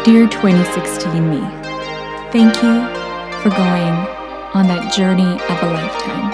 Dear 2016 me, thank you for going on that journey of a lifetime.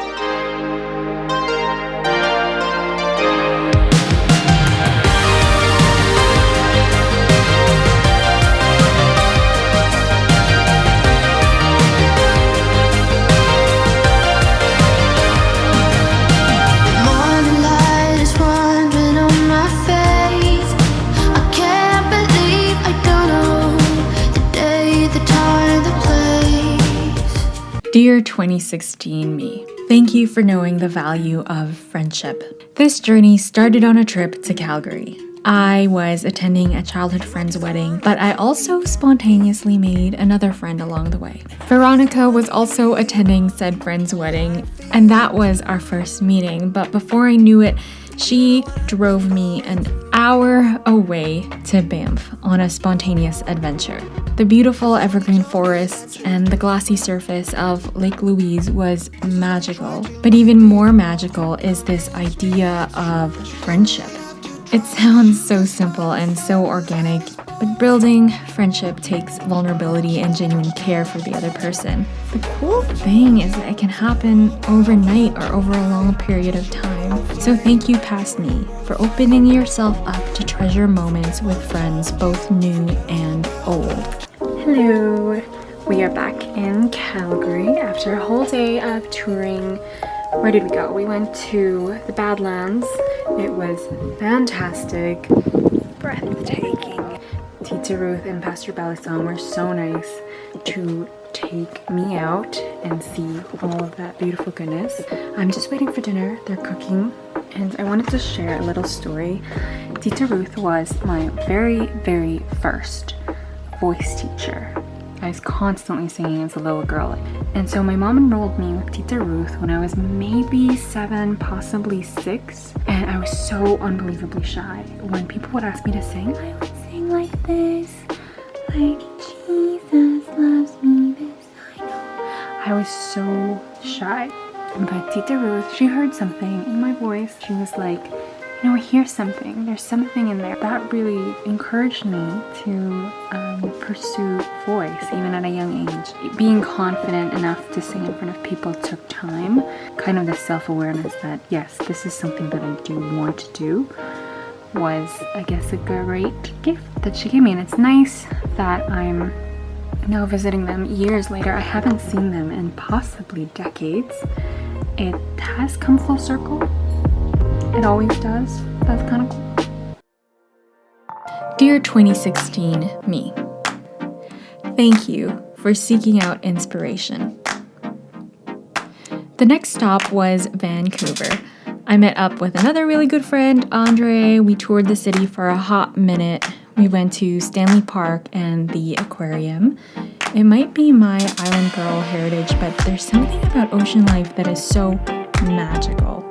Dear 2016 me, thank you for knowing the value of friendship. This journey started on a trip to Calgary. I was attending a childhood friend's wedding, but I also spontaneously made another friend along the way. Veronica was also attending said friend's wedding, and that was our first meeting, but before I knew it, she drove me an hour away to Banff on a spontaneous adventure. The beautiful evergreen forests and the glassy surface of Lake Louise was magical, but even more magical is this idea of friendship. It sounds so simple and so organic, but building friendship takes vulnerability and genuine care for the other person. The cool thing is that it can happen overnight or over a long period of time. So thank you, past me, for opening yourself up to treasure moments with friends, both new and old. Hello! We are back in Calgary after a whole day of touring. Where did we go? We went to the Badlands. It was fantastic, breathtaking. Tita Ruth and Pastor Balasan were so nice to take me out and see all of that beautiful goodness. I'm just waiting for dinner. They're cooking, and I wanted to share a little story. Tita Ruth was my very, very first voice teacher. I was constantly singing as a little girl. And so my mom enrolled me with Tita Ruth when I was maybe 7, possibly 6. And I was so unbelievably shy. When people would ask me to sing, I would sing like this. Like, Jesus loves me, this I know. I was so shy. But Tita Ruth, she heard something in my voice. She was like, you know, I hear something. There's something in there. That really encouraged me to pursue voice, even at a young age. Being confident enough to sing in front of people took time. Kind of the self-awareness that, yes, this is something that I do want to do was, I guess, a great gift that she gave me. And it's nice that I'm now visiting them years later. I haven't seen them in possibly decades. It has come full circle. It always does. That's kind of cool. Dear 2016 me, thank you for seeking out inspiration. The next stop was Vancouver. I met up with another really good friend, Andre. We toured the city for a hot minute. We went to Stanley Park and the aquarium. It might be my island girl heritage, but there's something about ocean life that is so magical.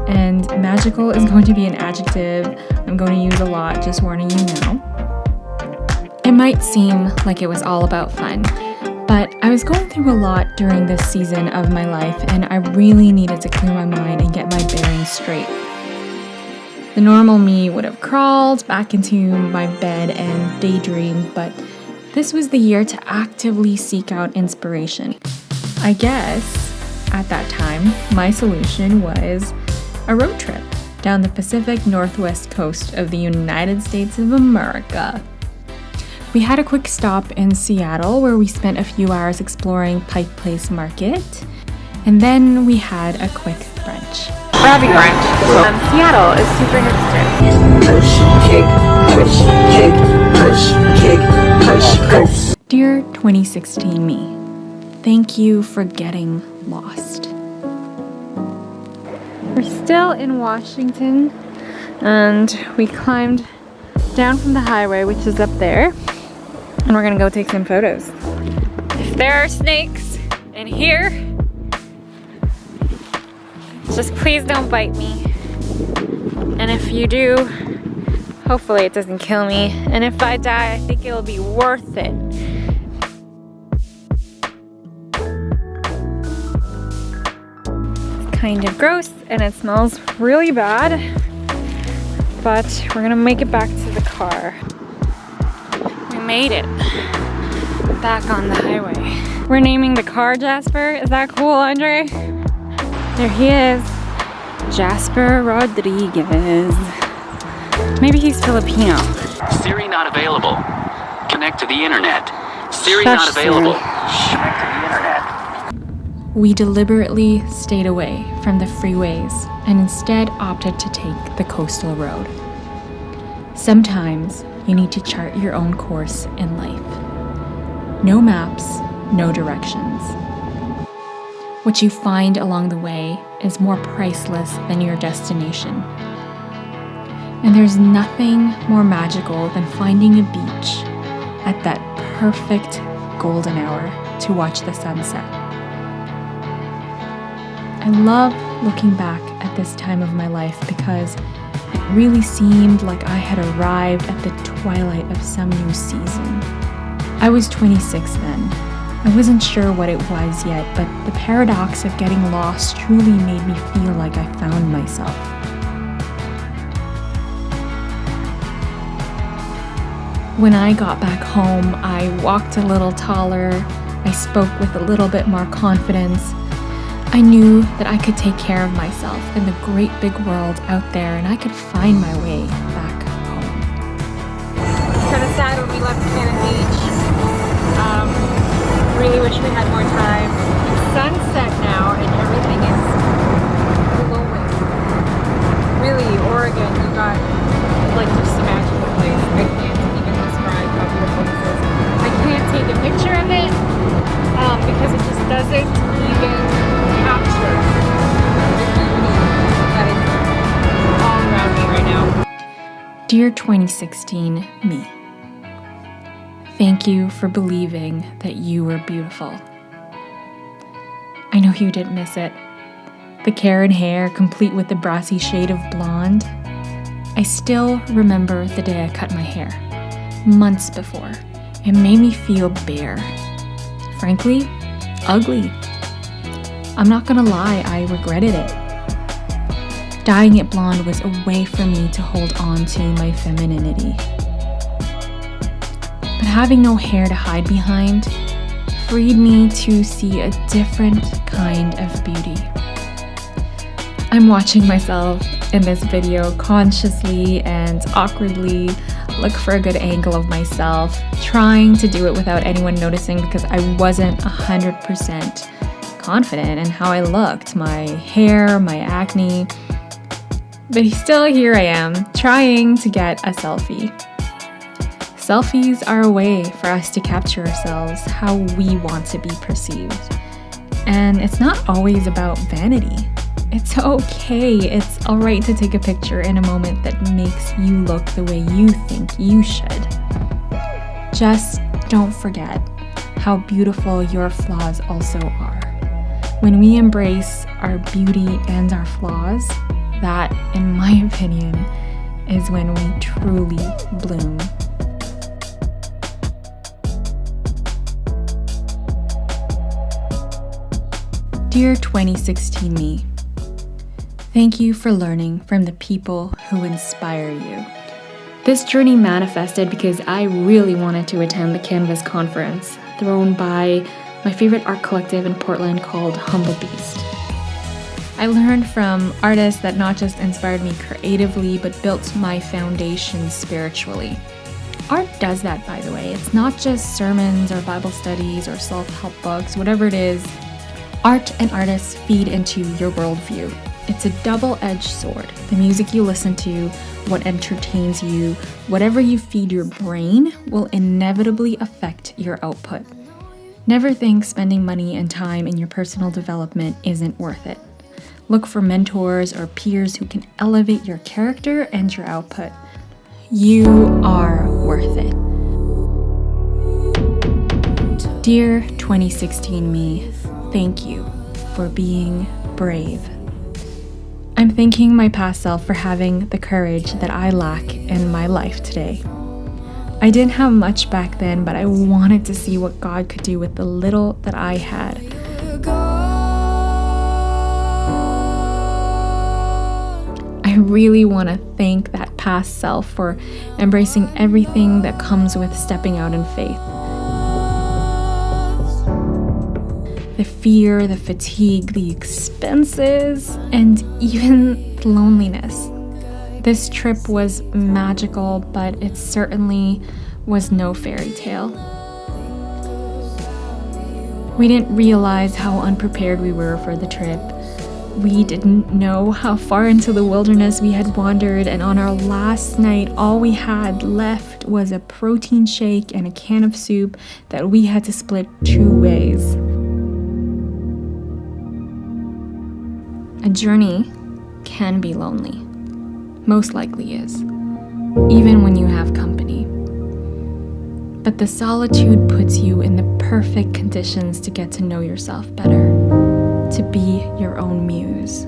And magical is going to be an adjective I'm going to use a lot, just warning you now. It might seem like it was all about fun, but I was going through a lot during this season of my life, and I really needed to clear my mind and get my bearings straight. The normal me would have crawled back into my bed and daydreamed, but this was the year to actively seek out inspiration. I guess, at that time, my solution was a road trip down the Pacific Northwest coast of the United States of America. We had a quick stop in Seattle where we spent a few hours exploring Pike Place Market, and then we had a quick brunch. We're having brunch. Seattle is super hipster. Push, kick, push, kick, push, push. Dear 2016 me, thank you for getting lost. We're still in Washington, and we climbed down from the highway, which is up there, and we're gonna go take some photos. If there are snakes in here, just please don't bite me. And if you do, hopefully it doesn't kill me. And if I die, I think it'll be worth it. Kind of gross and it smells really bad, but we're gonna make it back to the car. We made it back on the highway. We're naming the car Jasper. Is that cool, Andre? There he is. Jasper Rodriguez. Maybe he's Filipino. Siri not available. Connect to the internet. Siri not available. Connect to the internet. We deliberately stayed away from the freeways and instead opted to take the coastal road. Sometimes you need to chart your own course in life. No maps, no directions. What you find along the way is more priceless than your destination. And there's nothing more magical than finding a beach at that perfect golden hour to watch the sunset. I love looking back at this time of my life because it really seemed like I had arrived at the twilight of some new season. I was 26 then. I wasn't sure what it was yet, but the paradox of getting lost truly made me feel like I found myself. When I got back home, I walked a little taller, I spoke with a little bit more confidence. I knew that I could take care of myself in the great big world out there, and I could find my way back home. It's kind of sad when we left Cannon Beach. Really wish we had more time. It's sunset now and everything is glowing. Really, Oregon, you got like just a magical place. I can't even describe how beautiful this is. I can't take a picture of it because it just doesn't even capture the beauty that is all around me right now. Dear 2016 me, thank you for believing that you were beautiful. I know you didn't miss it. The Karen hair, complete with the brassy shade of blonde. I still remember the day I cut my hair, months before. It made me feel bare. Frankly, ugly. I'm not gonna lie, I regretted it. Dyeing it blonde was a way for me to hold on to my femininity. But having no hair to hide behind freed me to see a different kind of beauty. I'm watching myself in this video consciously and awkwardly look for a good angle of myself, trying to do it without anyone noticing because I wasn't 100% confident in how I looked, my hair, my acne. But still here I am, trying to get a selfie. Selfies are a way for us to capture ourselves how we want to be perceived. And it's not always about vanity. It's okay. It's all right to take a picture in a moment that makes you look the way you think you should. Just don't forget how beautiful your flaws also are. When we embrace our beauty and our flaws, that, in my opinion, is when we truly bloom. Dear 2016 me, thank you for learning from the people who inspire you. This journey manifested because I really wanted to attend the Canvas conference thrown by my favorite art collective in Portland called Humble Beast. I learned from artists that not just inspired me creatively, but built my foundation spiritually. Art does that, by the way. It's not just sermons or Bible studies or self-help books, whatever it is. Art and artists feed into your worldview. It's a double-edged sword. The music you listen to, what entertains you, whatever you feed your brain will inevitably affect your output. Never think spending money and time in your personal development isn't worth it. Look for mentors or peers who can elevate your character and your output. You are worth it. Dear 2016 me, thank you for being brave. I'm thanking my past self for having the courage that I lack in my life today. I didn't have much back then, but I wanted to see what God could do with the little that I had. I really want to thank that past self for embracing everything that comes with stepping out in faith. The fear, the fatigue, the expenses, and even loneliness. This trip was magical, but it certainly was no fairy tale. We didn't realize how unprepared we were for the trip. We didn't know how far into the wilderness we had wandered, and on our last night, all we had left was a protein shake and a can of soup that we had to split 2 ways. A journey can be lonely. Most likely is, even when you have company. But the solitude puts you in the perfect conditions to get to know yourself better, to be your own muse.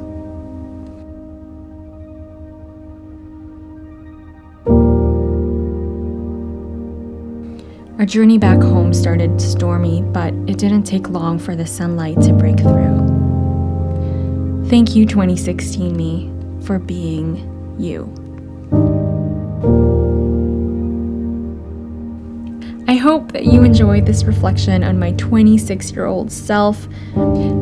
Our journey back home started stormy, but it didn't take long for the sunlight to break through. Thank you, 2016 me, for being you. I hope that you enjoyed this reflection on my 26-year-old self.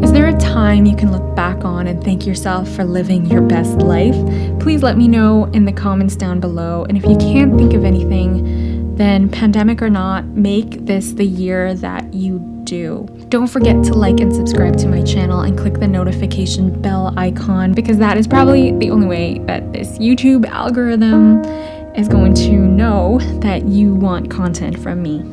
Is there a time you can look back on and thank yourself for living your best life? Please let me know in the comments down below. And if you can't think of anything, then pandemic or not, make this the year that you do. Don't forget to like and subscribe to my channel and click the notification bell icon, because that is probably the only way that this YouTube algorithm is going to know that you want content from me.